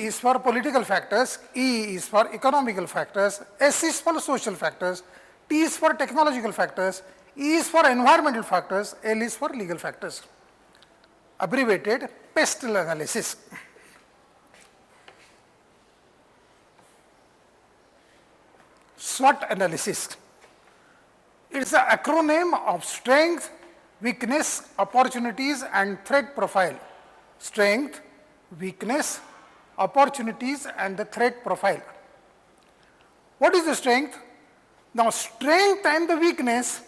is for political factors, E is for economical factors, S is for social factors, T is for technological factors, E is for environmental factors, L is for legal factors. Abbreviated PESTLE analysis. SWOT analysis. It is an acronym of strength, weakness, opportunities and threat profile. Strength, weakness, opportunities and the threat profile. What is the strength? Now, strength and the weakness,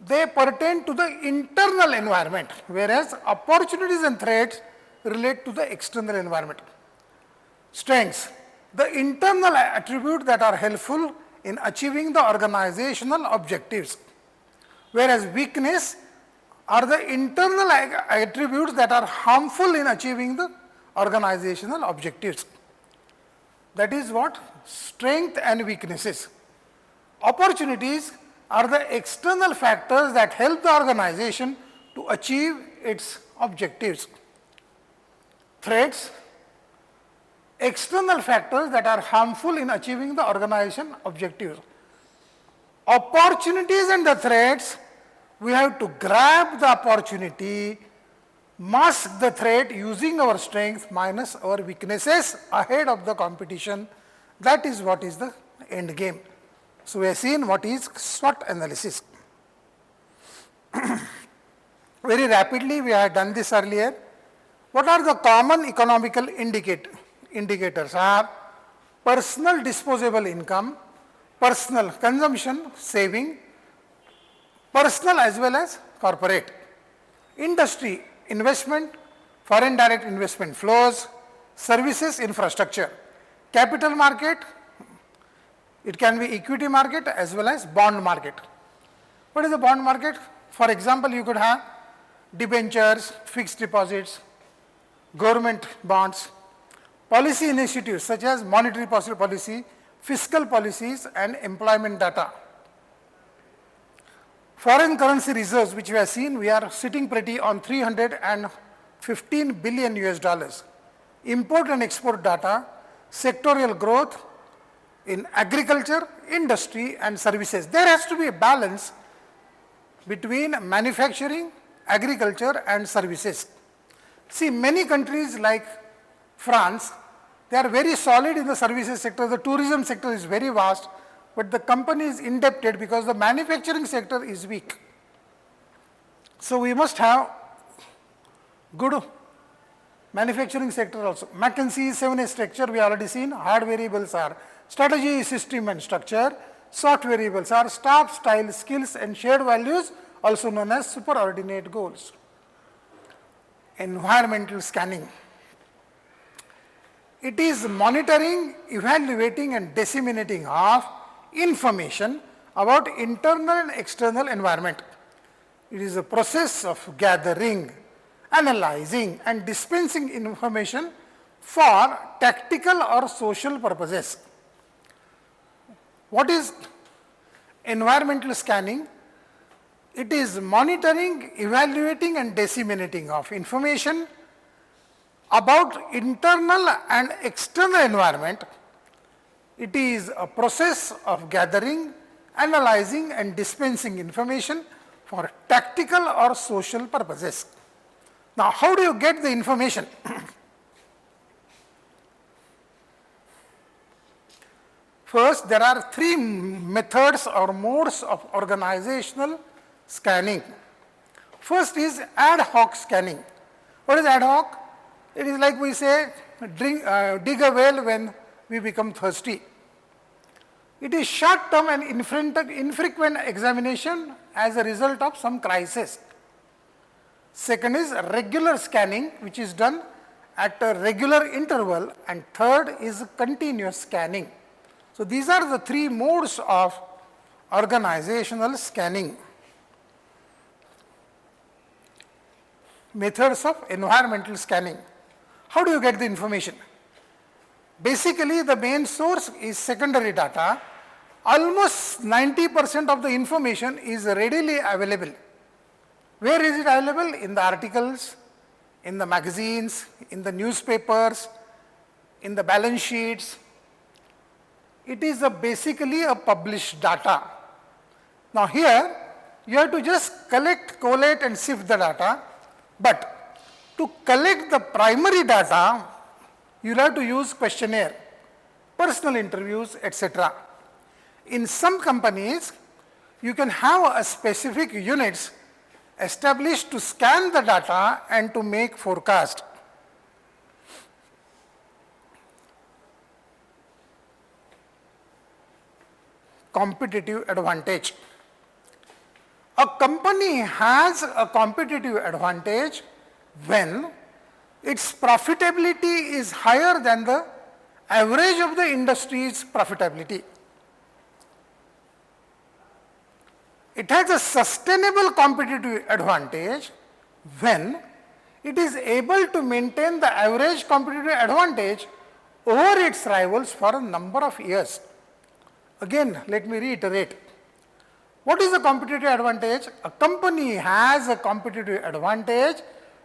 they pertain to the internal environment, whereas opportunities and threats relate to the external environment. Strengths, the internal attributes that are helpful in achieving the organizational objectives, whereas weakness are the internal attributes that are harmful in achieving the organizational objectives. That is what strength and weaknesses. Opportunities are the external factors that help the organization to achieve its objectives. Threats, external factors that are harmful in achieving the organization objectives. Opportunities and the threats, we have to grab the opportunity, mask the threat using our strength minus our weaknesses ahead of the competition. That is what is the end game. So, we have seen what is SWOT analysis. Very rapidly, we have done this earlier. What are the common economical indicators? Are personal disposable income, personal consumption, saving, personal as well as corporate, industry, investment, foreign direct investment flows, services, infrastructure, capital market, it can be equity market as well as bond market. What is the bond market? For example, you could have debentures, fixed deposits, government bonds, policy initiatives such as monetary policy, fiscal policies and employment data. Foreign currency reserves, which we have seen, we are sitting pretty on 315 billion US dollars. Import and export data, sectorial growth in agriculture, industry and services. There has to be a balance between manufacturing, agriculture and services. See, many countries like France, they are very solid in the services sector. The tourism sector is very vast, but the company is indebted because the manufacturing sector is weak. So, we must have good manufacturing sector also. McKinsey 7A structure we already seen. Hard variables are strategy, system and structure. Soft variables are staff, style, skills and shared values, also known as superordinate goals. Environmental scanning. It is monitoring, evaluating and disseminating of information about internal and external environment. It is a process of gathering, analyzing and dispensing information for tactical or social purposes. What is environmental scanning? It is monitoring, evaluating and disseminating of information about internal and external environment. It is a process of gathering, analyzing and dispensing information for tactical or social purposes. Now, how do you get the information? First, there are three methods or modes of organizational scanning. First is ad hoc scanning. What is ad hoc? It is like we say, dig a well when we become thirsty. It is short term and infrequent examination as a result of some crisis. Second is regular scanning, which is done at a regular interval, and third is continuous scanning. So, these are the three modes of organizational scanning. Methods of environmental scanning. How do you get the information? Basically, the main source is secondary data. Almost 90% of the information is readily available. Where is it available? In the articles, in the magazines, in the newspapers, in the balance sheets. It is basically a published data. Now here, you have to just collect, collate and sift the data, but to collect the primary data, you will have to use questionnaire, personal interviews, etc. In some companies, you can have a specific units established to scan the data and to make forecast. Competitive advantage. A company has a competitive advantage when its profitability is higher than the average of the industry's profitability. It has a sustainable competitive advantage when it is able to maintain the average competitive advantage over its rivals for a number of years. Again, let me reiterate. What is a competitive advantage? A company has a competitive advantage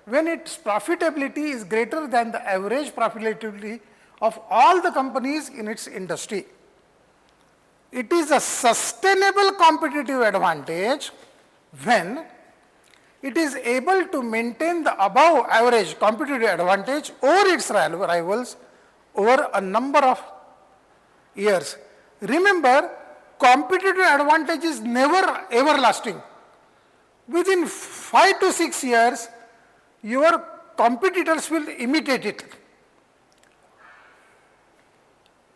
when its profitability is greater than the average profitability of all the companies in its industry. It is a sustainable competitive advantage when it is able to maintain the above average competitive advantage over its rivals over a number of years. Remember, competitive advantage is never everlasting. Within 5 to 6 years, your competitors will imitate it.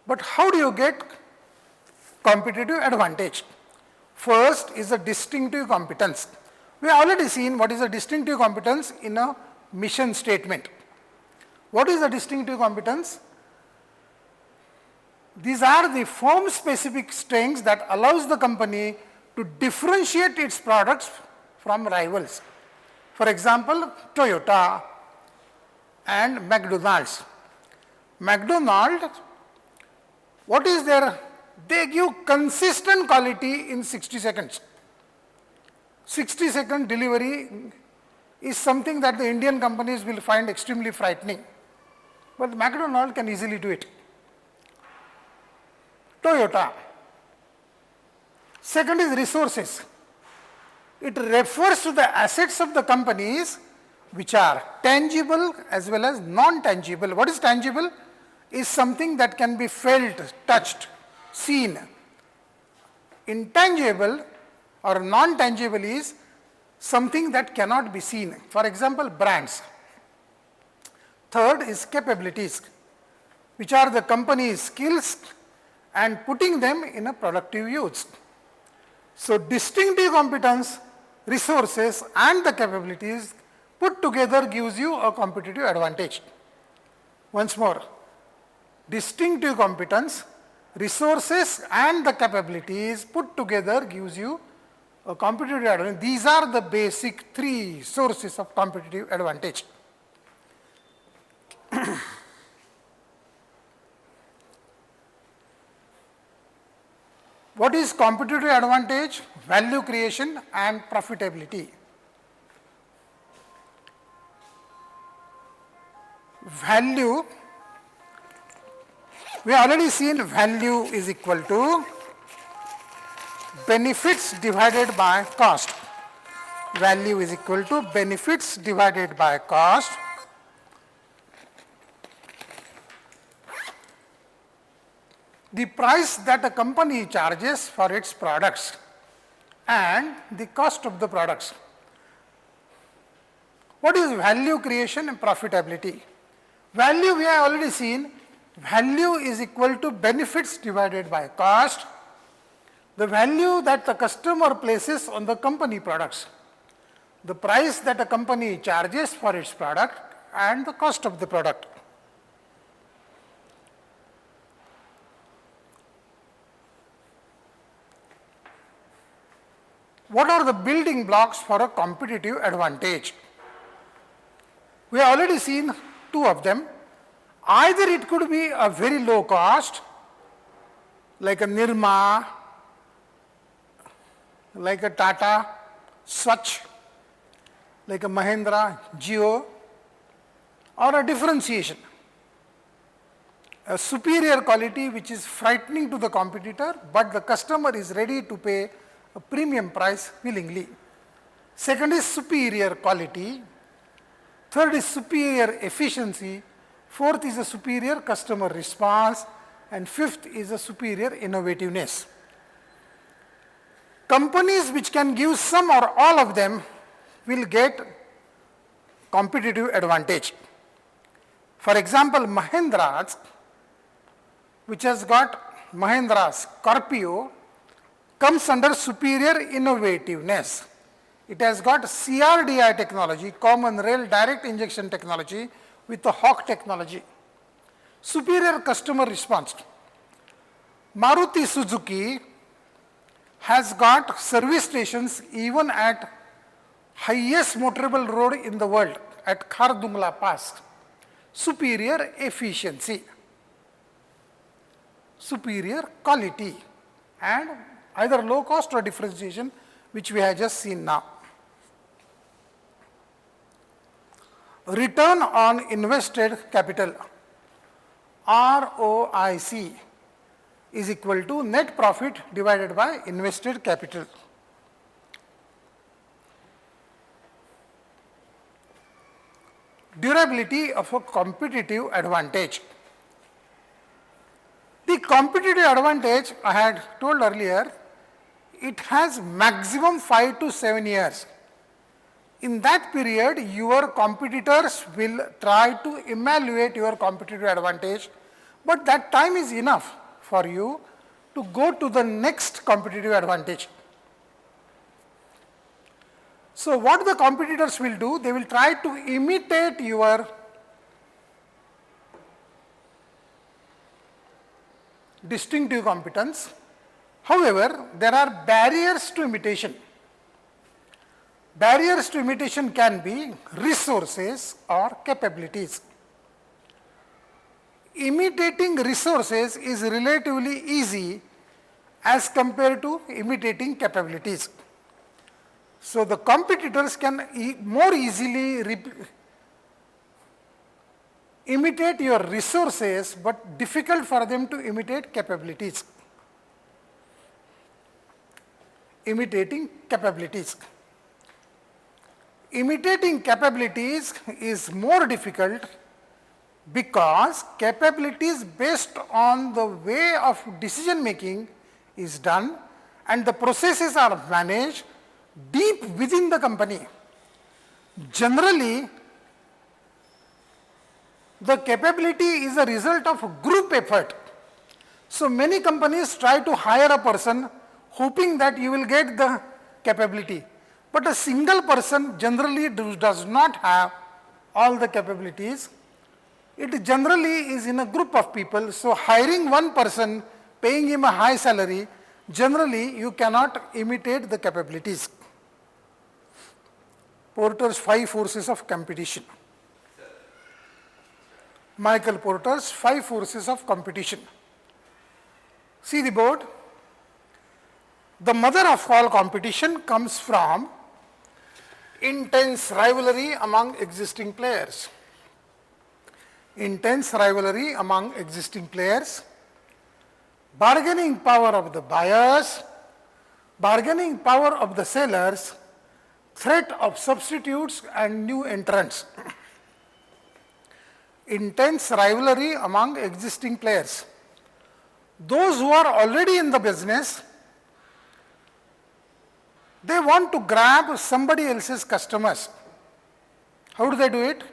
But how do you get competitive advantage? First is a distinctive competence. We have already seen what is a distinctive competence in a mission statement. What is a distinctive competence? These are the firm specific strengths that allows the company to differentiate its products from rivals. For example, Toyota and McDonald's. McDonald's, what is their? They give consistent quality in 60 seconds. 60-second delivery is something that the Indian companies will find extremely frightening. But McDonald's can easily do it. Toyota. Second is resources. It refers to the assets of the companies which are tangible as well as non-tangible. What is tangible? Is something that can be felt, touched, seen. Intangible or non-tangible is something that cannot be seen. For example, brands. Third is capabilities, which are the company's skills and putting them in a productive use. So distinctive competence, resources and the capabilities put together gives you a competitive advantage. Once more, distinctive competence, resources and the capabilities put together gives you a competitive advantage. These are the basic 3 sources of competitive advantage. What is competitive advantage? Value creation and profitability. Value, we have already seen value is equal to benefits divided by cost. Value is equal to benefits divided by cost. The price that a company charges for its products and the cost of the products. What is value creation and profitability? Value we have already seen, value is equal to benefits divided by cost, the value that the customer places on the company products, the price that a company charges for its product and the cost of the product. What are the building blocks for a competitive advantage? We have already seen 2 of them. Either it could be a very low cost, like a Nirma, like a Tata, Swatch, like a Mahindra, Jio, or a differentiation. a superior quality which is frightening to the competitor, but the customer is ready to pay a premium price willingly. Second is superior quality. Third is superior efficiency. Fourth is a superior customer response. And fifth is a superior innovativeness. Companies which can give some or all of them will get competitive advantage. For example, Mahindra's, which has got Mahindra Scorpio, comes under superior innovativeness. It has got CRDI technology, common rail direct injection technology with the Hawk technology. Superior customer response. Maruti Suzuki has got service stations even at highest motorable road in the world at Khardungla Pass. Superior efficiency, superior quality, and either low cost or differentiation, which we have just seen now. Return on invested capital, ROIC, is equal to net profit divided by invested capital. Durability of a competitive advantage. The competitive advantage I had told earlier, it has maximum 5 to 7 years. In that period, your competitors will try to evaluate your competitive advantage, but that time is enough for you to go to the next competitive advantage. So what the competitors will do, they will try to imitate your distinctive competence. However, there are barriers to imitation. Barriers to imitation can be resources or capabilities. Imitating resources is relatively easy as compared to imitating capabilities. So the competitors can more easily imitate your resources, but difficult for them to imitate capabilities. Imitating capabilities. Imitating capabilities is more difficult because capabilities based on the way of decision making is done and the processes are managed deep within the company. Generally, the capability is a result of group effort. So many companies try to hire a person hoping that you will get the capability. But a single person generally does not have all the capabilities. It generally is in a group of people. So hiring one person, paying him a high salary, generally you cannot imitate the capabilities. Porter's 5 forces of competition. Michael Porter's 5 forces of competition. See the board. The mother of all competition comes from intense rivalry among existing players. Intense rivalry among existing players, bargaining power of the buyers, bargaining power of the sellers, threat of substitutes and new entrants. Intense rivalry among existing players. Those who are already in the business, they want to grab somebody else's customers. How do they do it?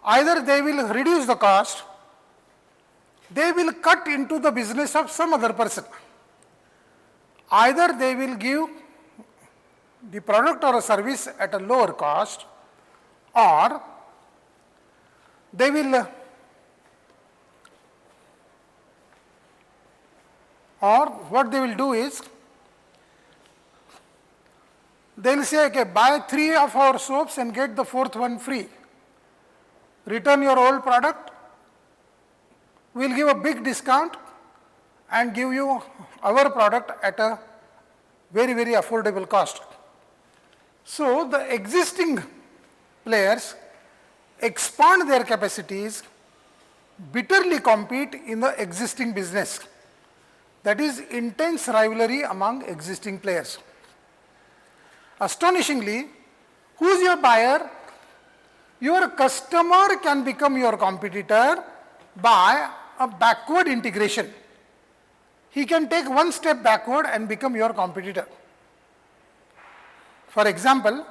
Either they will reduce the cost, they will cut into the business of some other person. Either they will give the product or a service at a lower cost, or they will what they will do is, they will say, okay, buy 3 of our soaps and get the 4th one free. Return your old product, we will give a big discount and give you our product at a very, very affordable cost. So the existing players expand their capacities bitterly compete in the existing business. That is intense rivalry among existing players. Astonishingly, who is your buyer? Your customer can become your competitor by a backward integration. He can take one step backward and become your competitor. For example,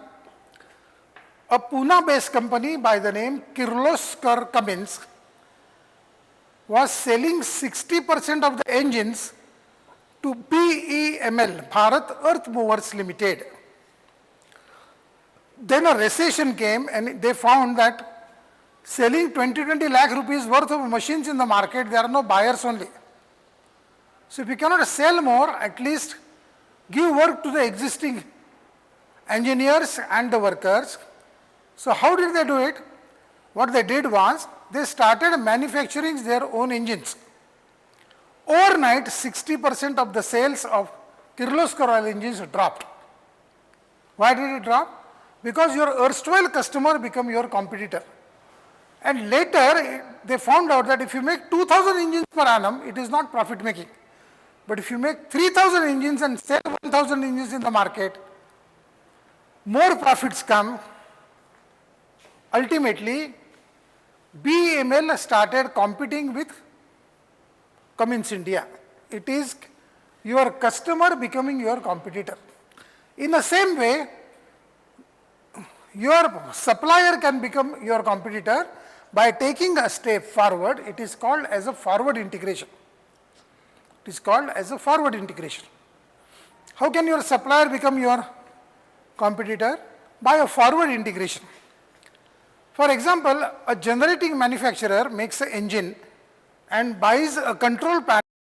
a Pune-based company by the name Kirloskar Cummins was selling 60% of the engines to BEML, Bharat Earth Movers Limited. Then a recession came and they found that selling 20 lakh rupees worth of machines in the market, there are no buyers only. So if you cannot sell more, at least give work to the existing engineers and the workers. So how did they do it? What they did was, they started manufacturing their own engines. Overnight, 60% of the sales of Kirloskar oil engines dropped. Why did it drop? Because your erstwhile customer became your competitor. And later, they found out that if you make 2,000 engines per annum, it is not profit making. But if you make 3,000 engines and sell 1,000 engines in the market, more profits come. Ultimately, BEML started competing with Cummins India. It is your customer becoming your competitor. In the same way, your supplier can become your competitor by taking a step forward. It is called as a forward integration. It is called as a forward integration. How can your supplier become your competitor? By a forward integration. For example, a generating manufacturer makes an engine and buys a control panel